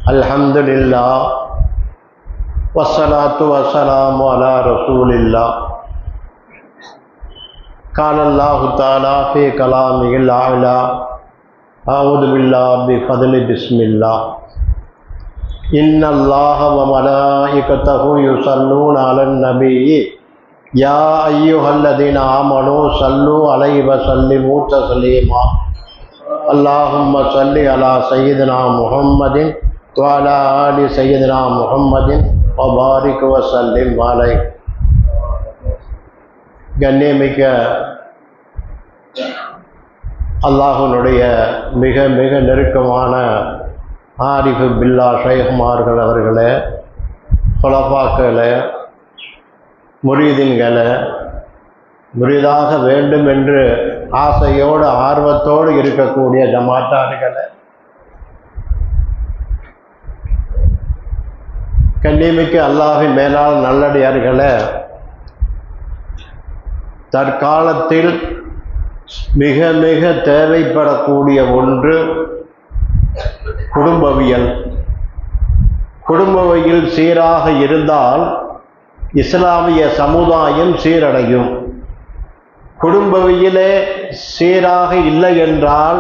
அல்ஹம்துலில்லாஹ் வஸ்ஸலாத்து வஸ்ஸலாமு அலா ரசூலில்லாஹ். قال الله تعالى في كلامه الأعلى أعوذ بالله بفضل بسم الله إن الله وملائكته يصلون على النبي يا أيها الذين آمنوا صلوا عليه وسلموا تسليما اللهم صل على سيدنا محمد وعلى آل سيدنا محمد وبارك وسلم عليه. கண்ணியமிக்க அல்லாஹ்வுடைய மிக மிக நெருக்கமான ஆரிஃபு பில்லா ஷைஹ்மார்கள் அவர்களே, குலஃபாக்களே, முரீதின்களே, முரீதாக வேண்டும் என்று ஆசையோடு ஆர்வத்தோடு இருக்கக்கூடிய ஜமாத்தார்களே, கண்ணியமிக்க அல்லாஹ்வின் மேலான நல்லடியார்களே, தற்காலத்தில் மிக மிக தேவைப்படக்கூடிய ஒன்று குடும்பவியல். குடும்பவியல் சீராக இருந்தால் இஸ்லாமிய சமுதாயம் சீரடையும். குடும்பவியலே சீராக இல்லை என்றால்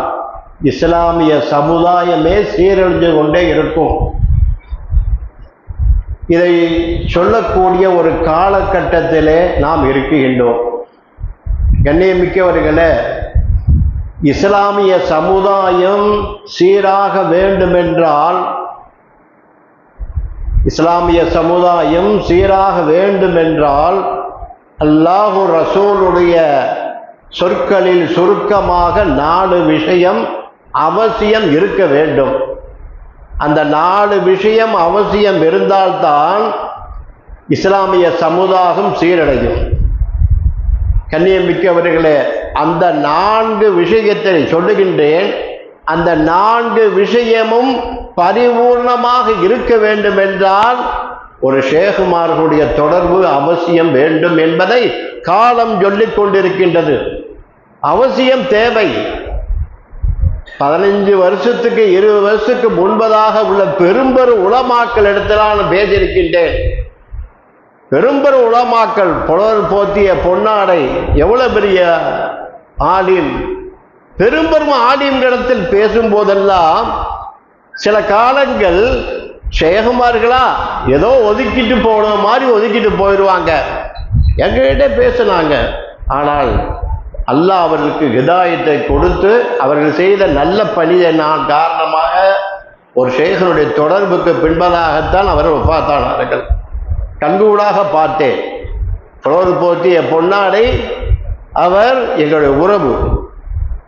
இஸ்லாமிய சமுதாயமே சீரழிந்து கொண்டே இருக்கும். இதை சொல்லக்கூடிய ஒரு காலகட்டத்திலே நாம் இருக்கின்றோம். கண்ணியமிக்கவர்களே, இஸ்லாமிய சமுதாயம் சீராக வேண்டுமென்றால் அல்லாஹு ரசூலுடைய சொற்களில் சுருக்கமாக 4 விஷயம் அவசியம் இருக்க வேண்டும். அந்த 4 விஷயம் அவசியம் இருந்தால்தான் இஸ்லாமிய சமுதாயம் சீரடையும். கண்ணியமிக்கவர்களே, அந்த 4 விஷயத்தை சொல்லுகின்றேன். அந்த 4 விஷயமும் பரிபூர்ணமாக இருக்க வேண்டும் என்றால் ஒரு ஷேகுமார்களுடைய தொடர்பு அவசியம் வேண்டும் என்பதை காலம் சொல்லிக் கொண்டிருக்கின்றது. அவசியம் தேவை. 15 வருஷத்துக்கு 20 வருஷத்துக்கு முன்பதாக உள்ள பெரும்பெரும் உலமாக்கள் இடத்துல நான் பேசியிருக்கின்றேன். பெரும்பெரும் உலமாக்கள், புலவர் போத்திய பொன்னாடை, எவ்வளவு பெரிய ஆலிம். பெரும்பெரும் ஆலிம்களிடத்தில் பேசும்போதெல்லாம் சில காலங்கள் ஷேகுமார்களா ஏதோ ஒதுக்கிட்டு போன மாதிரி ஒதுக்கிட்டு போயிடுவாங்க. எங்ககிட்ட பேசினாங்க. ஆனால் அல்லாஹ் அவர்களுக்கு ஹிதாயத்தை கொடுத்து அவர்கள் செய்த நல்ல பணியை நான் காரணமாக ஒரு ஷேகனுடைய தொடர்புக்கு பின்பதாகத்தான் அவர் வஃபாத்தானார்கள். கண்கூடாக பார்த்தேன். புலவர் போத்திய பொன்னாடை அவர் எங்களுடைய உறவு.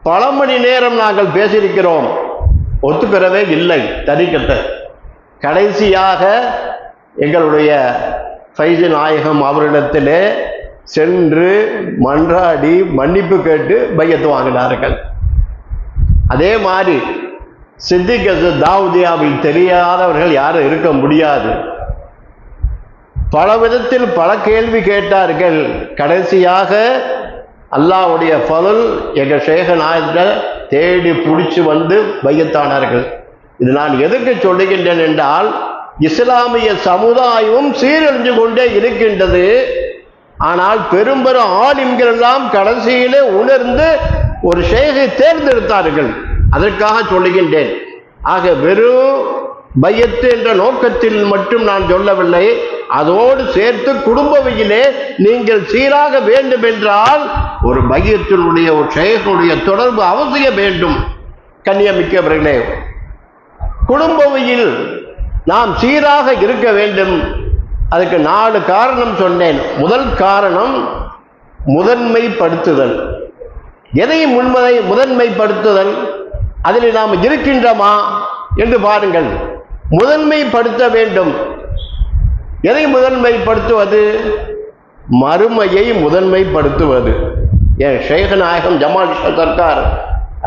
பல மணி நேரம் நாங்கள் பேசியிருக்கிறோம். ஒத்துக்கிறவே இல்லை தரிக்கத்தை. கடைசியாக எங்களுடைய ஃபைஸு நாயகம் அவரிடத்திலே சென்று மன்றாடி மன்னிப்பு கேட்டு பையத்து வாங்கினார்கள். அதே மாதிரி சித்திக் தாவூதியாவில் தெரியாதவர்கள் யாரும் இருக்க முடியாது. பல விதத்தில் பல கேள்வி கேட்டார்கள். கடைசியாக அல்லாஹ்வுடைய ஃபضல் எங்கள் ஷேக நாயகத்தை தேடி பிடிச்சி வந்து பையத்தானார்கள். இது நான் எதுக்கு சொல்லுகின்றேன் என்றால், இஸ்லாமிய சமுதாயம் சீரழிஞ்சு கொண்டே இருக்கின்றது. ஆனால் பெரும்பெரும் ஆலிம்கள் எல்லாம் கடைசியிலே உணர்ந்து ஒரு ஷேகை தேர்ந்தெடுத்தார்கள். அதற்காக சொல்லுகின்றேன். ஆக வெறும் பையத்து என்ற நோக்கத்தில் மட்டும் நான் சொல்லவில்லை. அதோடு சேர்த்து குடும்பவியிலே நீங்கள் சீராக வேண்டும் என்றால் ஒரு பையத்தினுடைய ஒரு ஷேகுடைய தொடர்பு அவசியம் வேண்டும். கண்ணியமிக்கவர்களே, குடும்பவியில் நாம் சீராக இருக்க வேண்டும். அதுக்கு 4 காரணம் சொன்னேன். முதல் காரணம் முதன்மைப்படுத்துதல். எதை முதன்மைப்படுத்துதல்? அதில் நாம் இருக்கின்றோமா என்று பாருங்கள். முதன்மைப்படுத்த வேண்டும். எதை முதன்மைப்படுத்துவது? மறுமையை முதன்மைப்படுத்துவது. என் ஷேக் நாயகம் ஜமால் சர்க்கார்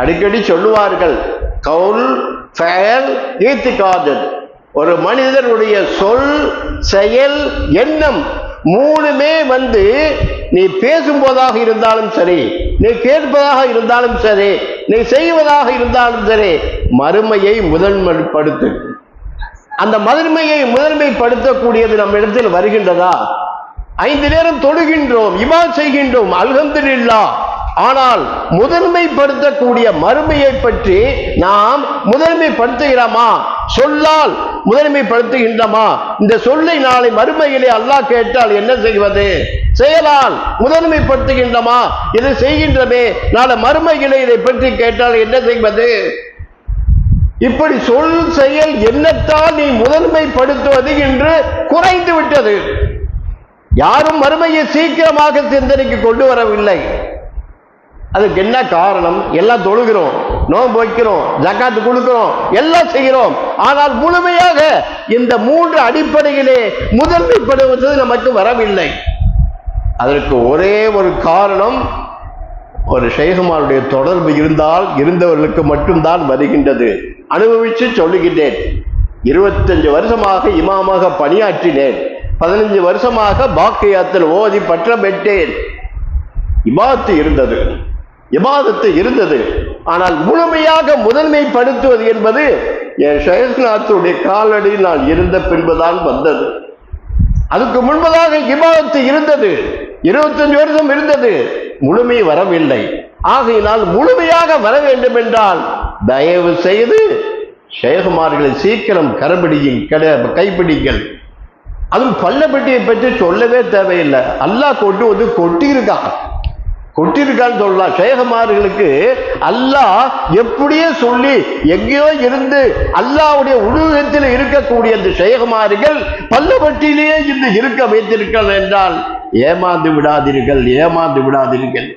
அடிக்கடி சொல்லுவார்கள், கவுல் ஃபஅல் இத்திகாது. ஒரு மனிதனுடைய சொல், செயல், எண்ணம் 3மே நீ பேசும்போதாக இருந்தாலும் சரி, நீ கேட்பதாக இருந்தாலும் சரி, நீ செய்வதாக இருந்தாலும் சரி, மறுமையை முதன்மைப்படுத்து. அந்த மதுமையை முதன்மைப்படுத்தக்கூடியது நம்ம இடத்தில் வருகின்றதா? 5 நேரம் தொழுகின்றோம், இபாதத் செய்கின்றோம், அல்ஹம்துலில்லாஹ். ஆனால் முதன்மைப்படுத்தக்கூடிய மறுமையை பற்றி நாம் முதன்மைப்படுத்துகிறோமா? சொல்லால் முதன்மைப்படுத்துகின்றோமா? இந்த சொல்லை நாளை மறுமையிலே அல்லாஹ் கேட்டால் என்ன செய்வது? செயலால் முதன்மைப்படுத்துகின்றோமா? இதை செய்கின்றமே, நாளை மறுமையிலே இதை பற்றி கேட்டால் என்ன செய்வது? இப்படி சொல் செயல் என்னத்தால் நீ முதன்மைப்படுத்துவது என்று குறைந்து விட்டது. யாரும் மறுமையை சீக்கிரமாக சிந்தனைக்கு கொண்டு வரவில்லை. அதுக்கு என்ன காரணம்? எல்லாம் தொழுகிறோம், நோன்பு வைக்கிறோம், ஜகாத்து கொடுக்கிறோம், எல்லாம் செய்கிறோம். ஆனால் முழுமையாக இந்த 3 அடிப்படையிலே முதன்மைப்படுவது நமக்கு வரவில்லை. அதற்கு ஒரே ஒரு காரணம், ஒரு ஷேகுமாருடைய தொடர்பு இருந்தால் இருந்தவர்களுக்கு மட்டும்தான் வருகின்றது. அனுபவிச்சு சொல்லுகின்றேன். 25 வருஷமாக இமாமாக பணியாற்றினேன். 15 வருஷமாக பாக்கியாத்தில் ஓதி பற்ற பெற்றேன். இபாதத்து இருந்தது. ஆனால் முழுமையாக முதன்மைப்படுத்துவது என்பது என் ஷேக்நாத்துடைய காலடியில் நான் இருந்த பின்புதான் வந்தது. அதுக்கு முன்பதாக இபாதத்து இருந்தது, 25 வருஷம் இருந்தது, முழுமை வரவில்லை. ஆகையினால் முழுமையாக வர வேண்டும் என்றால் தயவு செய்து ஷேகுமார்களை சீக்கிரம் கைப்பிடிங்கள். அதுவும் பள்ளப்பட்டியை பற்றி சொல்லவே தேவையில்லை. அல்லாஹ் கொட்டியிருக்கான்னு சொல்லலாம். ஷேகுமார்களுக்கு அல்லாஹ் எப்படியே சொல்லி எங்கேயோ இருந்து அல்லாஹ்வுடைய உலகத்தில் இருக்கக்கூடிய இந்த ஷேகுமார்கள் பள்ளப்பட்டியிலேயே இந்த இருக்க வைத்திருக்கிறார்கள் என்றால் ஏமாந்து விடாதீர்கள்.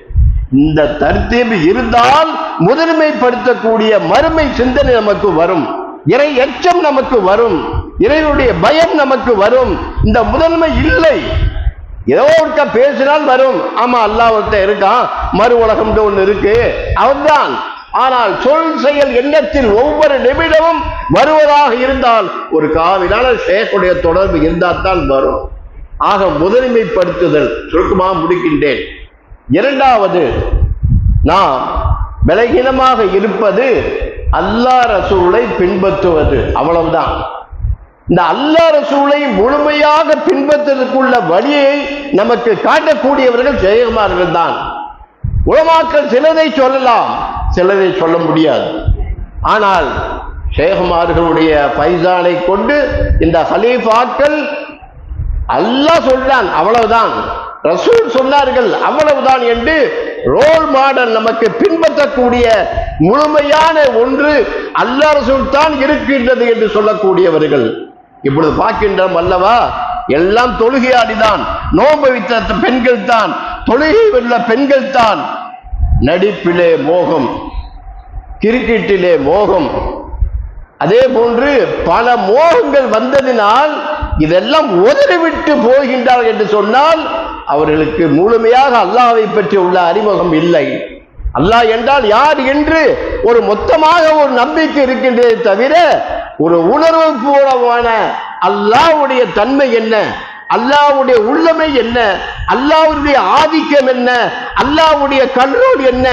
இந்த தர்த்தீப் இருந்தால் முதன்மைப்படுத்தக்கூடிய மறுமை சிந்தனை நமக்கு வரும், இறை எச்சம் நமக்கு வரும், இறைவனுடைய பயம் நமக்கு வரும். இந்த முதன்மை இல்லை. ஏதோ ஒருக்க பேசினால் வரும், ஆமா அல்லாஹ் ஒருத்தன் இருக்கான், மறு உலகம் ஒன்று இருக்கு, அவன்தான். ஆனால் சொல் செயல் எண்ணத்தில் ஒவ்வொரு நிமிடமும் வருவதாக இருந்தால் ஒரு காவினால ஷேக்குடைய தொடர்பு இருந்தால் தான் வரும். ஆக முதன்மைப்படுத்துதல் சுருக்கமாக முடிக்கின்றேன். இரண்டாவது, நாம் பலகீனமாக இருப்பது அல்லாஹ் ரசூலை பின்பற்றுவது, அவ்வளவுதான். இந்த அல்லாஹ் ரசூலை முழுமையாக பின்பற்றுவதற்குள்ள வழியை நமக்கு காட்டக்கூடியவர்கள் ஷேகுமார்கள் தான். உலமாக்கள் சிலதை சொல்லலாம், சிலதை சொல்ல முடியாது. ஆனால் ஷேகுமார்களுடைய பைசானை கொண்டு இந்த ஹலீஃபாக்கள் அல்லாஹ் சொல்றான் அவ்வளவுதான், ரசூல் சொன்னார்கள் அவ்வளவுதான் என்று ரோல் மாடல் நமக்கு பின்பற்றக்கூடிய முழுமையான ஒன்று அல்லாஹ் ரசூல் தான் இருக்கின்றது என்று சொல்லக்கூடியவர்கள் இப்பொழுது பார்க்கின்றோம் அல்லவா? எல்லாம் தொழுகையாடிதான், நோன்பு வைத்த பெண்கள் தான், தொழுகை உள்ள பெண்கள் தான். நடிப்பிலே மோகம், கிரிக்கெட்டிலே மோகம், அதே போன்று பல மோகங்கள் வந்ததினால் இதெல்லாம் உதறிவிட்டு போகின்றார்கள் என்று சொன்னால் அவர்களுக்கு முழுமையாக அல்லாஹ்வை பற்றி உள்ள அறிமுகம் இல்லை. அல்லாஹ் என்றால் யார் என்று ஒரு மொத்தமாக ஒரு நம்பிக்கை இருக்கின்றதே தவிர ஒரு உணர்வு பூர்வமான அல்லாஹ்வுடைய தன்மை என்ன, அல்லாஹ்வுடைய உள்ளமை என்ன, அல்லாஹ்வுடைய ஆதிக்கம் என்ன, அல்லாஹ்வுடைய கண்ட்ரோல் என்ன,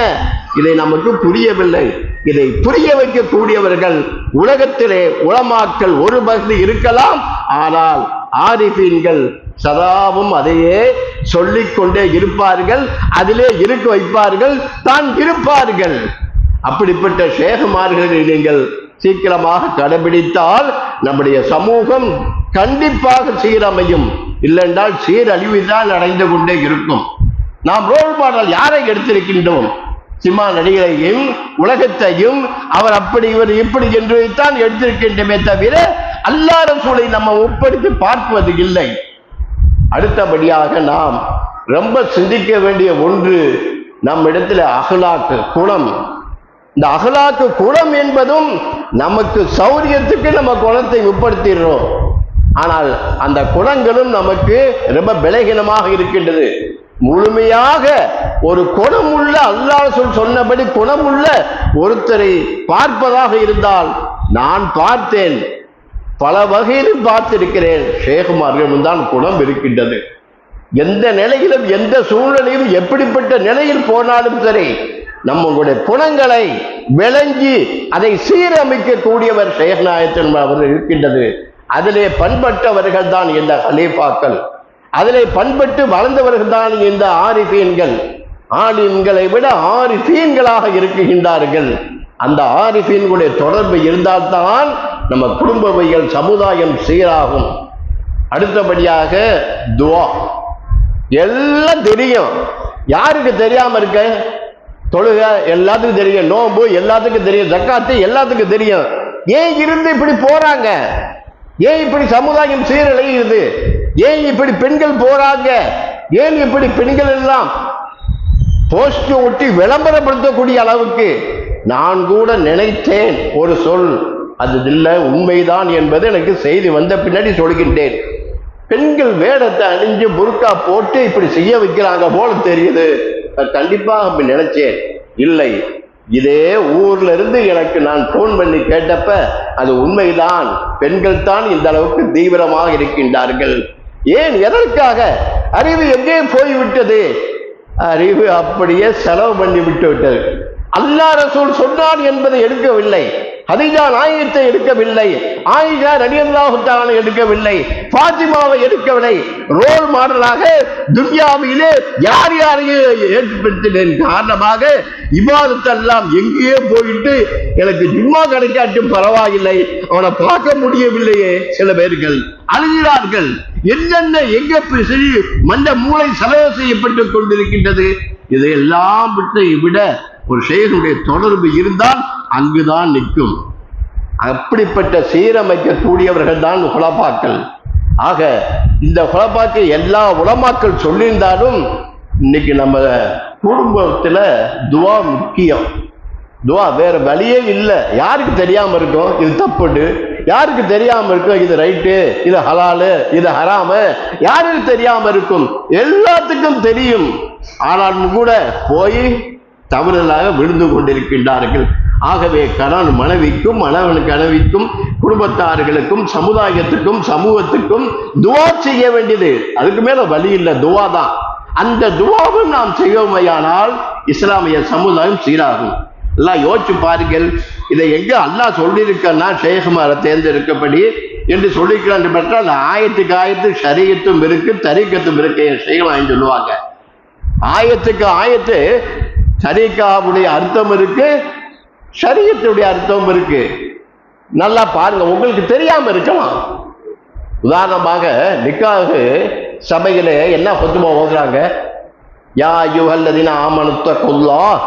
இதை நமக்கு புரியவில்லை. இதை புரிய வைக்கக்கூடியவர்கள் உலகத்திலே உலமாக்கள் ஒரு பகுதி இருக்கலாம். ஆனால் ஆரிஃபீன்கள் சதாவும் அதையே சொல்லிக்கொண்டே இருப்பார்கள், அதிலே இருக்க வைப்பார்கள், தான் இருப்பார்கள். அப்படிப்பட்ட ஷேகுமார்களை நீங்கள் சீக்கிரமாக கடைபிடித்தால் நம்முடைய சமூகம் கண்டிப்பாக சீரமையும். இல்லைன்றால் சீரழிவுதான் அடைந்து கொண்டே இருக்கும். நாம் ரோல் மாடல் யாரை எடுத்திருக்கின்றோம்? சினிமா நடிகரையும் உலகத்தையும் அவர் அப்படி இவர் இப்படி என்று தான் எடுத்திருக்கின்றமே தவிர அல்லாஹ் ரசூலை நம்ம ஒப்படுத்தி பார்ப்பது இல்லை. அடுத்தபடியாக நாம் ரொம்ப சிந்திக்க வேண்டிய ஒன்று நம் இடத்துல அஹ்லாக்கு குணம். இந்த அஹ்லாக்கு குணம் என்பதும் நமக்கு சௌரியத்துக்கு நம்ம குணத்தை உட்படுத்திடுறோம். ஆனால் அந்த குணங்களும் நமக்கு ரொம்ப பலகீனமாக இருக்கின்றது. முழுமையாக ஒரு குணமுள்ள அல்லாஹ் சொன்னபடி குணமுள்ள ஒருத்தரை பார்ப்பதாக இருந்தால், நான் பார்த்தேன், பல வகையிலும் பார்த்திருக்கிறேன், ஷேகுமார்களிடம் தான் குணம் இருக்கின்றது. எந்த நிலையிலும் எந்த சூழ்நிலையும் எப்படிப்பட்ட நிலையில் போனாலும் சரி நம்மளுடைய குணங்களை விளங்கி அதை சீரமைக்க கூடியவர் ஷேக் நாயகன் அவர் இருக்கின்றது. அதிலே பண்பட்டவர்கள் தான் இந்த ஹலீஃபாக்கள், அதிலே பண்பட்டு வளர்ந்தவர்கள் தான் இந்த ஆரிஃபீன்கள். ஆலிம்களை விட ஆரிஃபீன்களாக இருக்குகின்றார்கள். அந்த ஆரிஃபீன்களுடைய தொடர்பு இருந்தால்தான் நம்ம குடும்பவியல் சமுதாயம் சீராகும். அடுத்தபடியாக துவா. எல்லாம் தெரியும், யாருக்கு தெரியாம இருக்க? தொழுகை எல்லாத்துக்கும் தெரியும், நோன்பு எல்லாத்துக்கும் தெரியும், ஜக்காத்து எல்லாத்துக்கும் தெரியும். ஏன் இருந்து இப்படி போறாங்க? ஏன் இப்படி சமுதாயம் சீரழியுது? ஏன் இப்படி பெண்கள் போறாங்க? ஏன் இப்படி பெண்கள் எல்லாம் போஸ்ட் ஒட்டி விளம்பரப்படுத்தக்கூடிய அளவுக்கு? நான் கூட நினைத்தேன் ஒரு சொல், அது இல்லை, உண்மைதான் என்பது எனக்கு செய்தி வந்த பின்னாடி சொல்கின்றேன். பெண்கள் வேடத்தை அணிஞ்சு புர்கா போட்டு இப்படி செய்ய வைக்கிறாங்க போல தெரியுது. கண்டிப்பாக அப்படி நினைச்சேன். இல்லை, இதே ஊர்ல இருந்து எனக்கு நான் போன் பண்ணி கேட்டப்ப அது உண்மைதான். பெண்கள் தான் இந்த அளவுக்கு தீவிரமாக இருக்கின்றார்கள். ஏன், எதற்காக? அறிவு எங்கே போய்விட்டது? அறிவு அப்படியே செலவு பண்ணி விட்டு விட்டது. அல்லாஹ் ரசூல் சொன்னான் என்பதை எடுக்கவில்லை, ஹதீஜா நாயகத்தை எடுக்கவில்லை, ஆயிஷா ரலியல்லாஹு தஆலா எடுக்கவில்லை, ஃபாத்திமாவை எடுக்கவில்லை. ரோல் மாடலாக துன்யாவிலே யார் யாரையும் ஏற்படுத்தினேன் காரணமாக இபாதத் எல்லாம் எங்கேயே போயிட்டு எனக்கு ஜும்மா கிடைக்காட்டும் பரவாயில்லை, அவனை பார்க்க முடியவில்லையே. சில பேர்கள் அழுகிறார்கள். என்னென்ன எங்க மண்ட மூளை செலவு செய்யப்பட்டுக் கொண்டிருக்கின்றது. இதையெல்லாம் விட ஒரு ஷேகுடைய தொடர்பு இருந்தால் அங்குதான் நிற்கும். அப்படிப்பட்ட சீரமைக்கக்கூடியவர்கள் தான் உலமாக்கள். ஆக இந்த உலமாக்கள் எல்லா உலமாக்கள் சொல்லியிருந்தாலும் இன்னைக்கு நம்ம குடும்பத்துல துவா முக்கியம். துவா வேற வழியே இல்லை. யாருக்கு தெரியாம இருக்கும் இது தப்புண்டு? யாருக்கு தெரியாம இருக்கும் இது ரைட்டு, இது ஹலாலு, இது ஹராமு? யாருக்கு தெரியாம இருக்கும்? எல்லாத்துக்கும் தெரியும். ஆனாலும் கூட போய் தவறுதலாக விழுந்து கொண்டிருக்கின்றார்கள். ஆகவே கணவன் மனைவிக்கும், மனைவன் கனவிக்கும், குடும்பத்தார்களுக்கும், சமுதாயத்துக்கும், சமூகத்துக்கும் துவா செய்ய வேண்டியது. அதுக்கு மேல வழி இல்லை, துவா தான். அந்த துவாவும் நாம் செய்வோமையானால் இஸ்லாமிய சமுதாயம் சீராகும். எல்லாம் யோசிச்சு பாருங்கள். இதை எங்க அல்லாஹ் சொல்லியிருக்கன்னா ஷேகுமாரை தேர்ந்தெடுக்கப்படி என்று சொல்லிக்கிறான் பெற்றால் ஆயத்துக்கு ஆயத்து ஷரீஅத்தும் இருக்கு, தரீக்கத்தும் இருக்கு. ஷேகுமான்னு சொல்லுவாங்க. ஆயத்துக்கு ஆயத்து தரீக்காவுடைய அர்த்தம் இருக்கு, ஷரீஅத்துடைய அர்த்தம் இருக்கு. நல்லா பாருங்க, உங்களுக்கு தெரியாம இருக்கலாம். உதாரணமாக நிக்காஹ் சபையில என்ன ஃபத்வா ஓதுறாங்க? யா அய்யுஹல்லதீன ஆமனுத்தகுல்லாஹ்.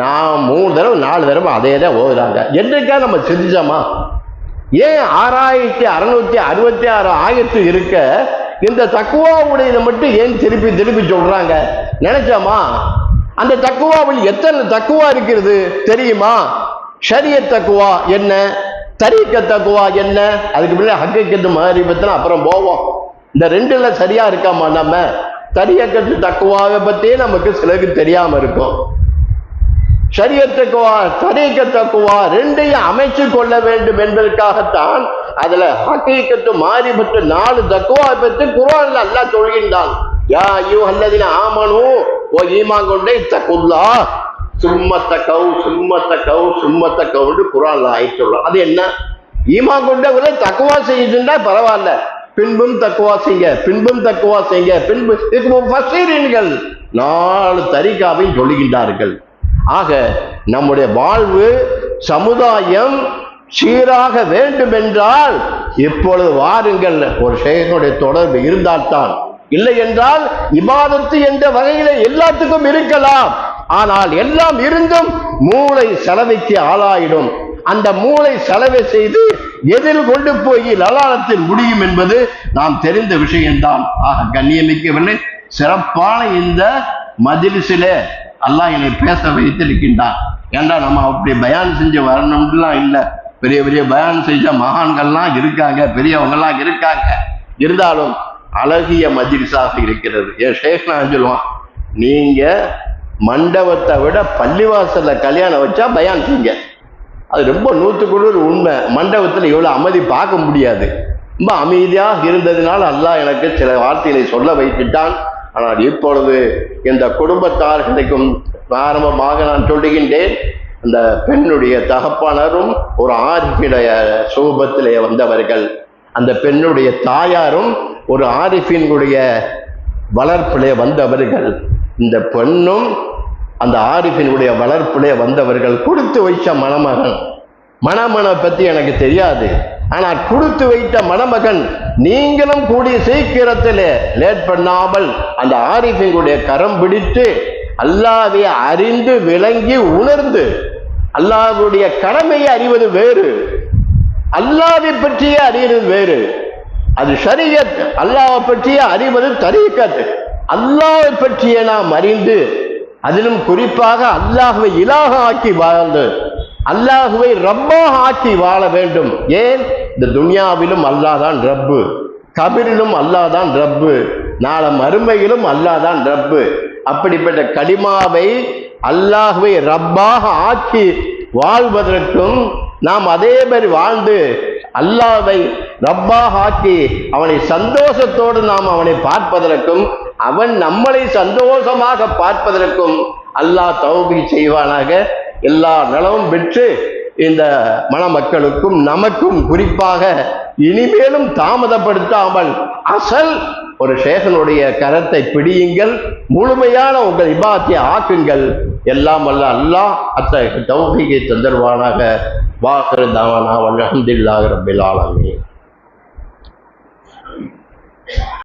நான் 3 தடவை 4 தடவை அதே தான் ஓதுறாங்க. என்னைக்கா நம்ம செஞ்சோமா? ஏன் 6666 ஆயத்து இருக்க இந்த தக்குவாவுடையதை மட்டும் ஏன் திருப்பி திருப்பி சொல்றாங்க? நினைச்சோமா? அந்த தக்குவாவில் எத்தனை தக்குவா இருக்கிறது தெரியுமா? ஷரியத் தக்குவா என்ன, தரீக்க தக்குவா என்ன? அதுக்கு முன்னாடி ஹக்கீகத்து மஅரிஃபத்துனா அப்புறம் போவோம். இந்த ரெண்டுல சரியா இருக்காமா? நம்ம தரீக்கத்து தக்குவாவை பத்தியே நமக்கு சிலருக்கு தெரியாம இருக்கும். ஷரியத் தக்குவா, தரீக்க தக்குவா ரெண்டையும் அமைச்சு கொள்ள வேண்டும் என்பதற்காகத்தான் அதுல ஹக்கீகத்து மஅரிஃபத்து 4 தக்குவா பற்றி குர்ஆன்ல அல்லாஹ் சொல்கின்றான். யா அய்யுஹல்லதீன ஆமனூ, ஓ ஈமான் கொண்டே, இத்தகுல்லாஹ் சும்மத்தகவு குர்ஆன்ல ஆயத்து சொல்றான். அது என்ன? ஈமான் கொண்டவரை தக்குவா செய்யுதுன்னா பரவாயில்ல, பின்பும் தக்குவா செய்யுங்க, பின்பும் தக்குவா செய்யுங்க, பின்பு முஃபஸ்ஸிரீன்கள் 4 தரீகாவையும் சொல்லுகின்றார்கள். ஆக நம்முடைய வாழ்வு சமுதாயம் சீராக வேண்டும் என்றால் இப்பொழுது வாருங்கள், ஒரு ஷேகுடைய தொடர்பு இருந்தால்தான். இல்லை என்றால் இபாதத்து என்ற வகையில எல்லாத்துக்கும் இருக்கலாம். ஆனால் எல்லாம் இருந்தும் மூளை செலவைக்கு ஆளாயிடும். அந்த மூளை செலவை செய்து எதில் கொண்டு போய் லலாலத்தில் முடியும் என்பது நாம் தெரிந்த விஷயம்தான். ஆக கண்ணியமிக்கவில்லை, சிறப்பான இந்த மஜ்லிஸிலே அல்லாஹ் என்னை பேச வைத்திருக்கின்றான். ஏண்டா நம்ம அப்படி பயான் செஞ்சு வரணும்லாம் இல்லை. பெரிய பெரிய பயான் செஞ்ச மகான்கள்லாம் இருக்காங்க, பெரியவங்கெல்லாம் இருக்காங்க. இருந்தாலும் அழகிய மஜ்லிஸாக இருக்கிறது. என் ஷேக்னா சொல்லுவான், நீங்க மண்டபத்தை விட பள்ளிவாசல்ல கல்யாணம் வச்சா பயான் செய்யுங்க. அது ரொம்ப 100% உண்மை. மண்டபத்தில் இவ்வளவு அமைதி பார்க்க முடியாது. ரொம்ப அமைதியாக இருந்ததுனால அல்லாஹ் எனக்கு சில வார்த்தைகளை சொல்ல வைத்துட்டான். ஆனால் இப்பொழுது இந்த குடும்பத்தார்களுக்கும் ஆரம்பமாக நான் சொல்லுகின்றேன், அந்த பெண்ணுடைய தகப்பனரும் ஒரு ஆரிஃபினுடைய சூபத்திலே வந்தவர்கள். அந்த பெண்ணுடைய தாயாரும் ஒரு ஆரிஃபினுடைய வளர்ப்பிலே வந்தவர்கள். இந்த பெண்ணும் அந்த ஆரிஃபினுடைய வளர்ப்பிலே வந்தவர்கள். கொடுத்து வைத்த மணமகன். மணமனை பற்றி எனக்கு தெரியாது, ஆனால் கொடுத்து வைத்த மணமகன். நீங்களும் கூடிய சீக்கிரத்திலே லேட் பண்ணாமல் அந்த ஆரிஃபினுடைய கரம் பிடித்து அல்லாஹ்வை அறிந்து விளங்கி உணர்ந்து, அல்லாஹ்வுடைய கடமையை அறிவது வேறு, அல்லாஹ்வை பற்றிய அறிவது வேறு. அது ஷரியத். அல்லாஹ்வை பற்றிய அறிவது தரீகத். அல்லாஹ்வை பற்றிய நாம் அறிந்து, அதிலும் குறிப்பாக அல்லாஹ்வை இலாஹ ஆக்கி வாழ்ந்து, அல்லாஹ்வை ரப்பாக ஆக்கி வாழ வேண்டும். ஏன்? இந்த துன்யாவிலும் அல்லாஹ் தான் ரப்பு, கபிரிலும் அல்லாஹ் தான் ரப்பு, நாளை மறுமையிலும் அல்லாஹ் தான் ரப்பு. அப்படிப்பட்ட கலிமாவை அல்லாஹ்வை ரப்பாக ஆக்கி வாழ்வதற்கும், நாம் அதே மாதிரி வாழ்ந்து அல்லாஹ்வை ரப்பாக ஆக்கி அவனை சந்தோஷத்தோடு நாம் அவனை பார்ப்பதற்கும், அவன் நம்மளை சந்தோஷமாக பார்ப்பதற்கும் அல்லாஹ் தௌபீக் செய்வானாக. எல்லா நலமும் பெற்று இந்த மணமக்களுக்கும் நமக்கும் குறிப்பாக இனிமேலும் தாமதப்படுத்தாமல் அசல் ஒரு ஷேகனுடைய கரத்தை பிடியுங்கள், முழுமையான உங்கள் இபாத்தியை ஆக்குங்கள். எல்லாம் வல்ல அல்லாஹ் அத்தகைய தௌபீகை தந்தருவானாக. வாஹிரு தஅவானா வல்ஹம்துலில்லாஹி ரப்பில் ஆலமீன்.